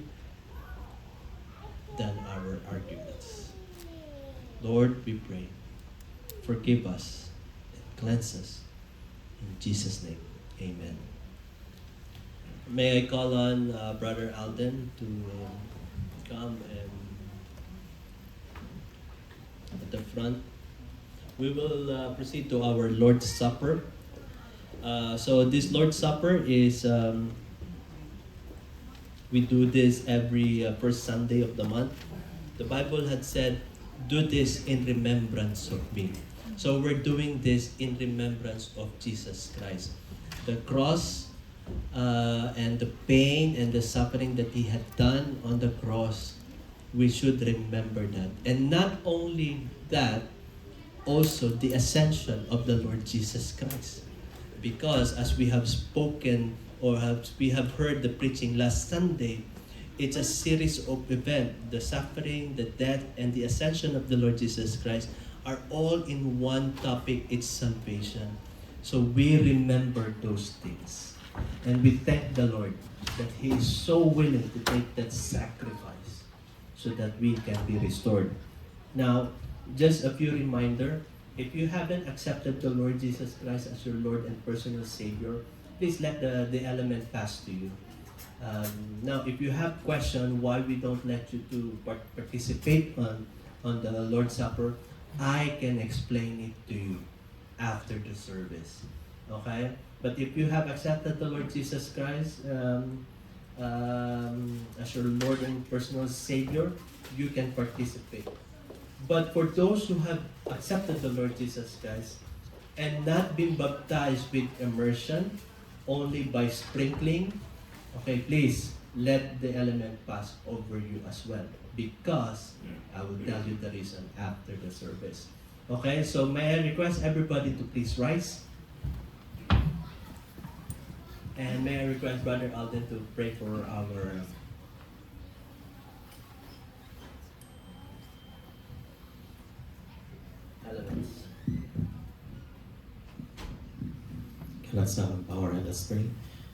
than our arguments. Lord, we pray, forgive us and cleanse us. In Jesus' name, amen. May I call on Brother Alden to come and at the front. We will proceed to our Lord's Supper. So this Lord's Supper is we do this every first Sunday of the month. The Bible had said, "Do this in remembrance of me." So we're doing this in remembrance of Jesus Christ, the cross, and the pain and the suffering that He had done on the cross. We should remember that, and not only that, also the ascension of the Lord Jesus Christ. Because as we have spoken we have heard the preaching last Sunday, it's a series of events. The suffering, the death, and the ascension of the Lord Jesus Christ are all in one topic, it's salvation. So we remember those things. And we thank the Lord that He is so willing to take that sacrifice so that we can be restored. Now, just a few reminder, if you haven't accepted the Lord Jesus Christ as your Lord and personal Savior, please let the element pass to you. Now, if you have question why we don't let you to participate on the Lord's Supper, I can explain it to you after the service. Okay? But if you have accepted the Lord Jesus Christ as your Lord and personal Savior, you can participate. But for those who have accepted the Lord Jesus Christ and not been baptized with immersion, only by sprinkling, okay, please let the element pass over you as well, because I will tell you the reason after the service. Okay, so may I request everybody to please rise? And may I request Brother Alden to pray for our elements. Okay, let's bow our head, let's pray.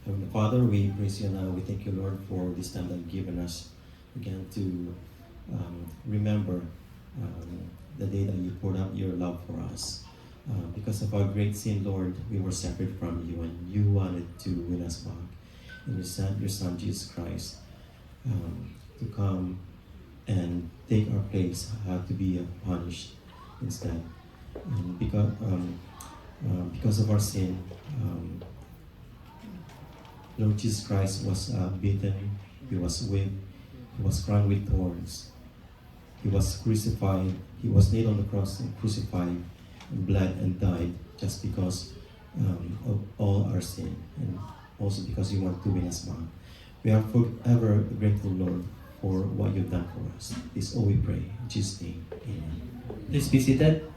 Heavenly Father, we praise you now. We thank you, Lord, for this time that you've given us again to remember the day that you poured out your love for us. Because of our great sin, Lord, we were separated from you, and you wanted to win us back. And you sent your Son, Jesus Christ, to come and take our place, to be punished instead. Because of our sin, Lord Jesus Christ was beaten, He was whipped, He was crowned with thorns, He was crucified, He was nailed on the cross and crucified, and bled and died just because of all our sin, and also because you want to win us back. We are forever grateful, Lord, for what you've done for us. This is all we pray. In Jesus' name, amen. Please be seated.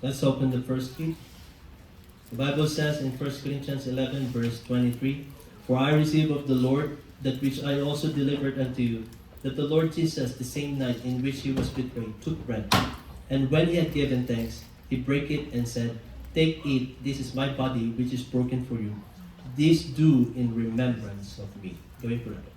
Let's open the first key. The Bible says in 1 Corinthians 11, verse 23, "For I received of the Lord that which I also delivered unto you, that the Lord Jesus, the same night in which he was betrayed, took bread. And when he had given thanks, he brake it and said, Take, eat, this is my body which is broken for you. This do in remembrance of me." Gawin po natin.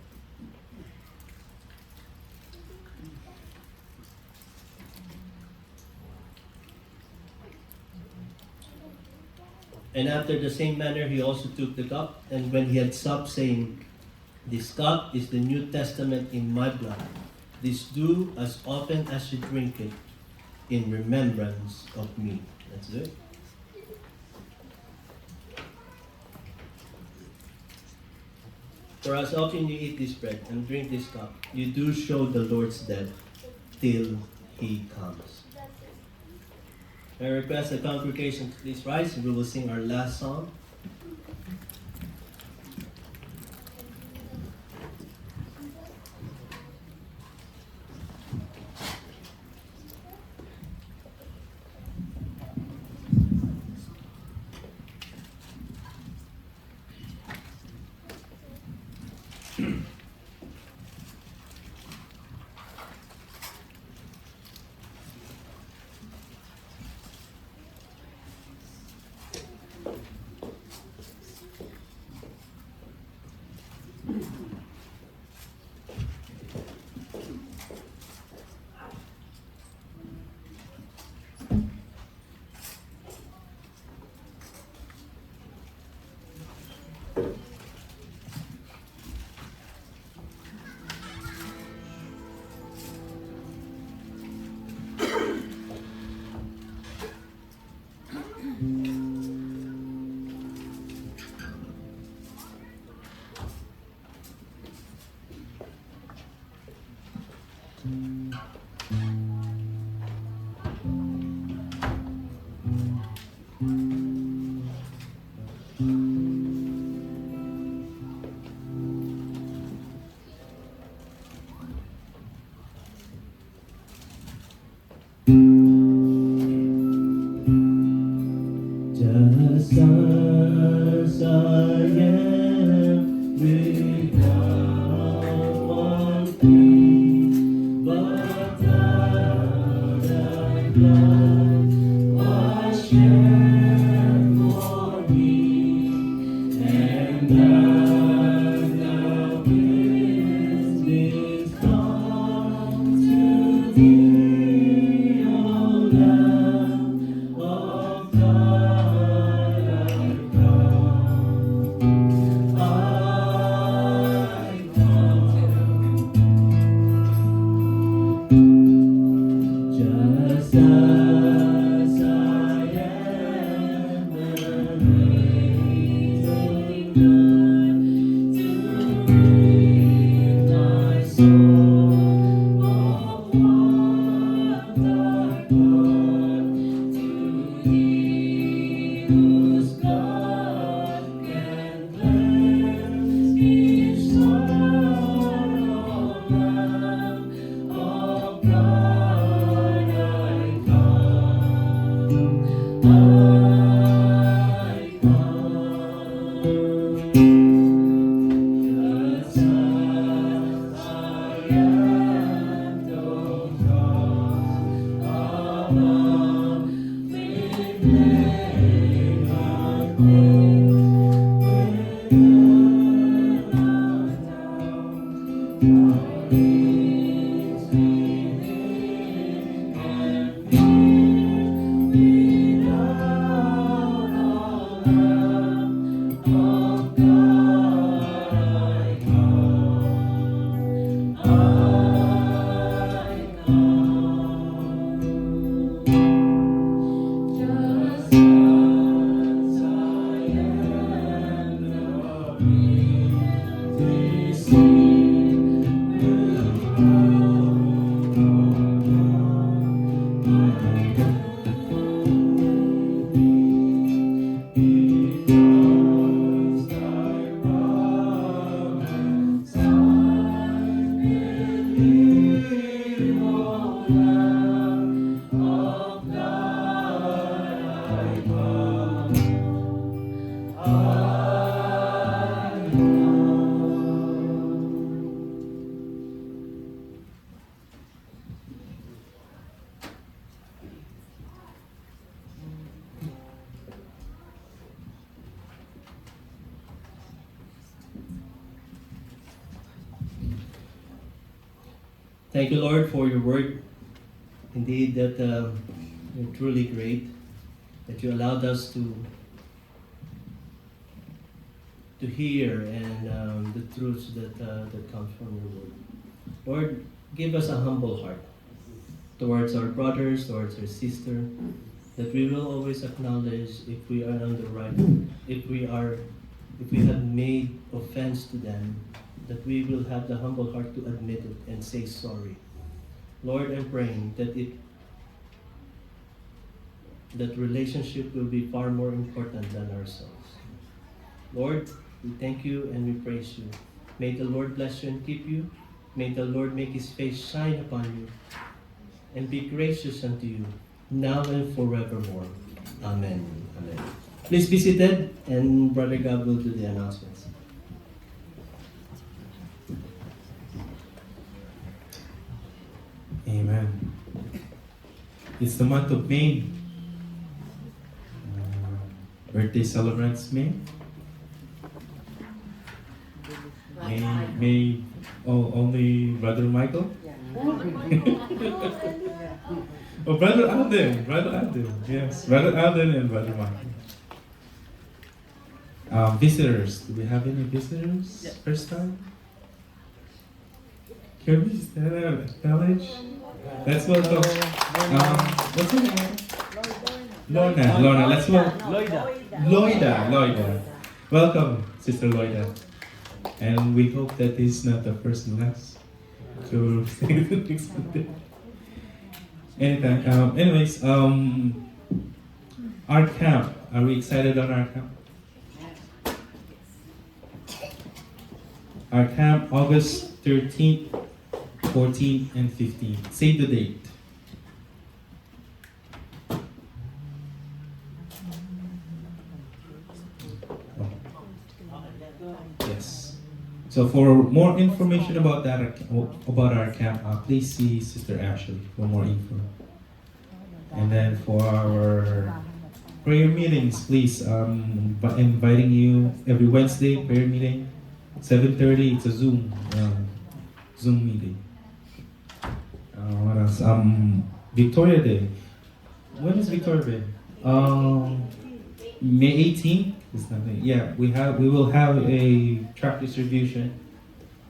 And after the same manner, he also took the cup, and when he had supped, saying, "This cup is the New Testament in my blood. This do as often as you drink it in remembrance of me." Let's do it. For as often you eat this bread and drink this cup, you do show the Lord's death till he comes. I request the congregation to please rise, and we will sing our last song. Just as I am without one thing, but thou thy blood was shed for me, and thou bidst me come to thee, O Lamb of God, I come, just as I am, and waiting none to rid my soul of what I've done, to Thee whose blood can cleanse each sorrow, Lamb of God, I come, just as I am, don't come above, remain Thank you, Lord, for your word. Indeed, that you're truly great, that you allowed us to to hear and the truths that comes from your word. Lord, give us a humble heart towards our brothers, towards our sister, that we will always acknowledge if we are on the right, if we have made offense to them, that we will have the humble heart to admit it and say sorry. Lord, I'm praying that relationship will be far more important than ourselves. Lord, we thank you and we praise you. May the Lord bless you and keep you. May the Lord make his face shine upon you and be gracious unto you, now and forevermore. Amen. Amen. Please be seated, and Brother Gab will do the announcements. Amen. It's the month of May. Birthday celebrants May. May only Brother Michael? Oh, Brother Alden, yes, Brother Alden and Brother Michael. Visitors, do we have any visitors? First time? Can we acknowledge? Let's welcome. What's her name? Lorna. Let's welcome. Loida. Welcome, Sister Loida. And we hope that this is not the first and last. So stay the next one. Anytime. Anyways, our camp. Are we excited on our camp? Our camp, August 13th, 14th, and 15th. Save the date. Yes. So for more information about our camp, please see Sister Ashley for more info. And then for our prayer meetings, please, inviting you every Wednesday prayer meeting, 7:30. It's a Zoom meeting. What else? Victoria Day. When is Victoria Day? May 18th. Is that it? Yeah, we will have a track distribution.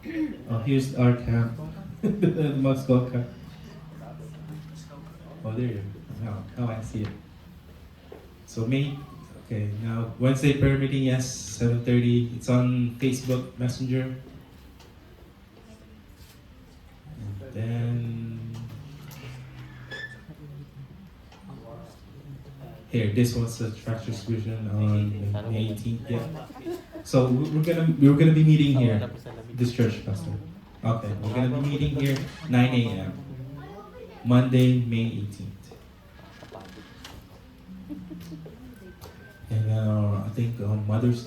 Here's our camp, the Moscow camp. Oh, there you go. Now I see it. So okay, now Wednesday prayer meeting, yes, 7:30. It's on Facebook Messenger. And then here, this was a track distribution on May 18th. Yeah. So we're gonna be meeting here, this church, Pastor. Okay, we're gonna be meeting here 9 a.m. Monday, May 18th. And I think on Mother's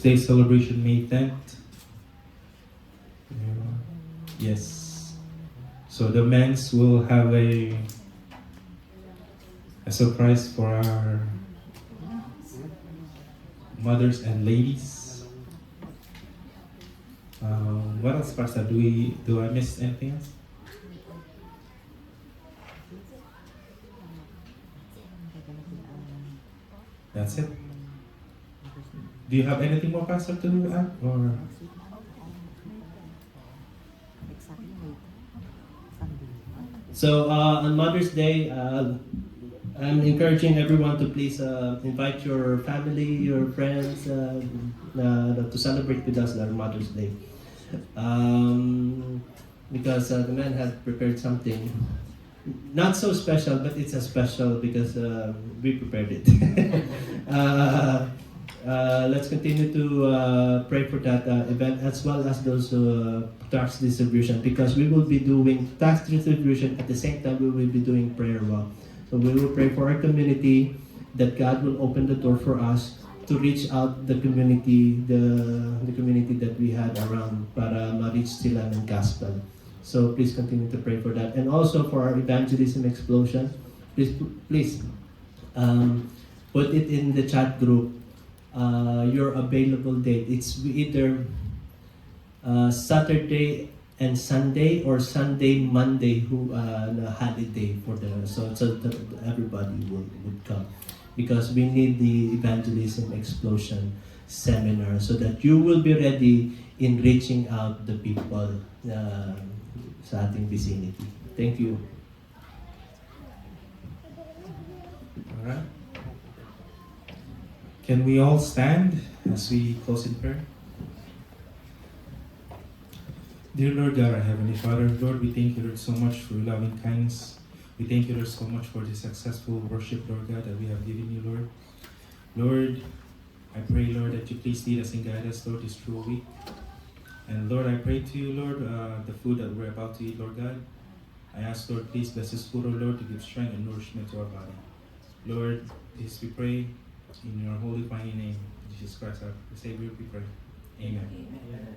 Day celebration May 10th. Yes. So the men's will have a surprise for our mothers and ladies. What else, Pastor? Do I miss anything else? That's it. Do you have anything more, Pastor, to add? Or So on Mother's Day, I'm encouraging everyone to please invite your family, your friends to celebrate with us on Mother's Day. Because the men have prepared something not so special, but it's a special because we prepared it. Let's continue to pray for that event as well as those tax distribution, because we will be doing tax distribution at the same time we will be doing prayer walk. So we will pray for our community, that God will open the door for us to reach out the community, the community that we had around para ma-reach sila ng gospel. So please continue to pray for that. And also for our evangelism explosion, please put it in the chat group, your available date. It's either Saturday and Sunday, or Sunday, Monday, holiday for so that everybody would come. because we need the evangelism explosion seminar so that you will be ready in reaching out the people sa ating vicinity. Thank you. All right. Can we all stand as we close in prayer? Dear Lord God, our Heavenly Father, Lord, we thank you, Lord, so much for your loving kindness. We thank you, Lord, so much for the successful worship, Lord God, that we have given you, Lord. Lord, I pray, Lord, that you please lead us and guide us, Lord, this true week. And Lord, I pray to you, Lord, the food that we're about to eat, Lord God. I ask, Lord, please bless this food, oh Lord, to give strength and nourishment to our body. Lord, this we pray in your holy, mighty name, Jesus Christ, our Savior, we pray. Amen. Amen.